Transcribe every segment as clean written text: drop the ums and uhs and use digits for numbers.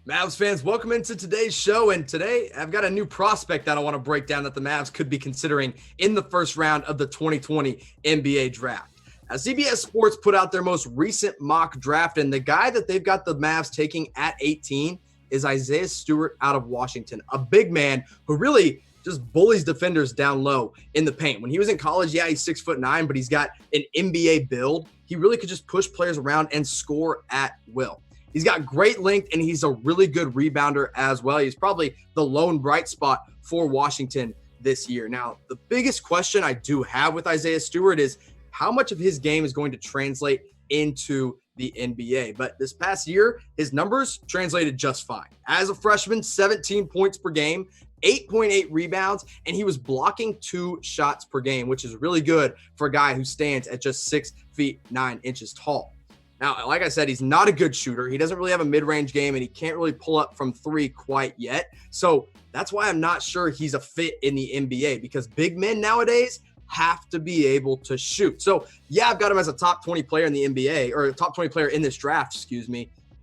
Mavs fans, welcome into today's show. And today I've got a new prospect that I want to break down that the Mavs could be considering in the first round of the 2020 NBA draft. Now, CBS Sports put out their most recent mock draft, and the guy that they've got the Mavs taking at 18 is Isaiah Stewart out of Washington, a big man who really just bullies defenders down low in the paint. When he was in college, yeah, he's 6'9", but he's got an NBA build. He really could just push players around and score at will. He's got great length, and he's a really good rebounder as well. He's probably the lone bright spot for Washington this year. Now, the biggest question I do have with Isaiah Stewart is how much of his game is going to translate into the NBA. But this past year, his numbers translated just fine. As a freshman, 17 points per game, 8.8 rebounds, and he was blocking 2 shots per game, which is really good for a guy who stands at just 6'9" tall. Now, like I said, he's not a good shooter. He doesn't really have a mid-range game, and he can't really pull up from 3 quite yet. So that's why I'm not sure he's a fit in the NBA, because big men nowadays have to be able to shoot. So, yeah, I've got him as a top 20 player in the NBA, or a top 20 player in this draft,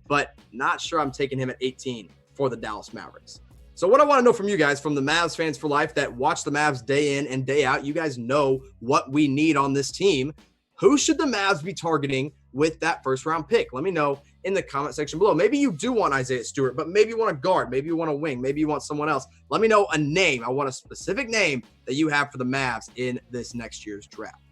but not sure I'm taking him at 18 for the Dallas Mavericks. So what I want to know from you guys, from the Mavs fans for life that watch the Mavs day in and day out, you guys know what we need on this team. Who should the Mavs be targeting with that first round pick? Let me know in the comment section below. Maybe you do want Isaiah Stewart, but maybe you want a guard, maybe you want a wing, maybe you want someone else. Let me know a name. I want a specific name that you have for the Mavs in this next year's draft.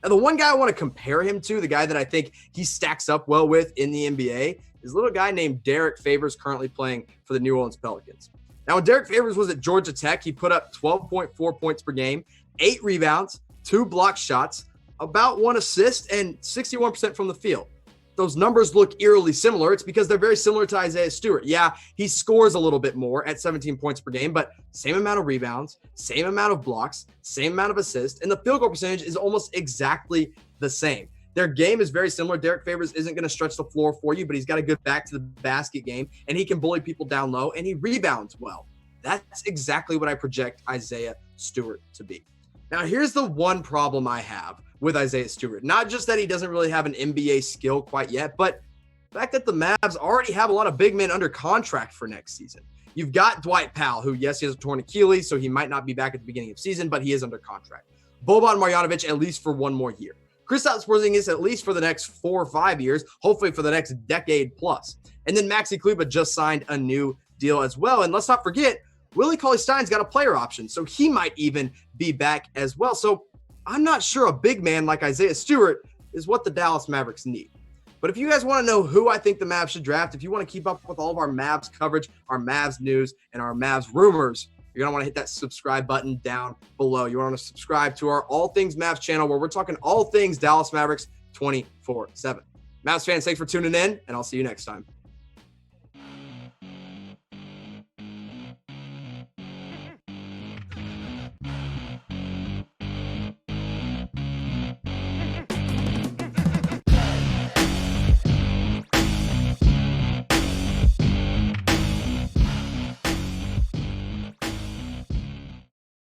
Now, the one guy I want to compare him to, the guy that I think he stacks up well with in the NBA, is a little guy named Derek Favors, currently playing for the New Orleans Pelicans. Now, when Derek Favors was at Georgia Tech, he put up 12.4 points per game, 8 rebounds, 2 blocked shots, about 1 assist, and 61% from the field. Those numbers look eerily similar. It's because they're very similar to Isaiah Stewart. Yeah, he scores a little bit more at 17 points per game, but same amount of rebounds, same amount of blocks, same amount of assists, and the field goal percentage is almost exactly the same. Their game is very similar. Derek Favors isn't going to stretch the floor for you, but he's got a good back to the basket game, and he can bully people down low, and he rebounds well. That's exactly what I project Isaiah Stewart to be. Now, here's the one problem I have with Isaiah Stewart. Not just that he doesn't really have an NBA skill quite yet, but the fact that the Mavs already have a lot of big men under contract for next season. You've got Dwight Powell, who, yes, he has a torn Achilles, so he might not be back at the beginning of season, but he is under contract. Boban Marjanovic, at least for 1 more year. Kristaps Porzingis, at least for the next 4 or 5 years, hopefully for the next decade plus. And then Maxi Kleber just signed a new deal as well. And let's not forget, Willie Cauley-Stein's got a player option, so he might even be back as well. So I'm not sure a big man like Isaiah Stewart is what the Dallas Mavericks need. But if you guys want to know who I think the Mavs should draft, if you want to keep up with all of our Mavs coverage, our Mavs news, and our Mavs rumors, you're going to want to hit that subscribe button down below. You want to subscribe to our All Things Mavs channel, where we're talking all things Dallas Mavericks 24/7. Mavs fans, thanks for tuning in, and I'll see you next time.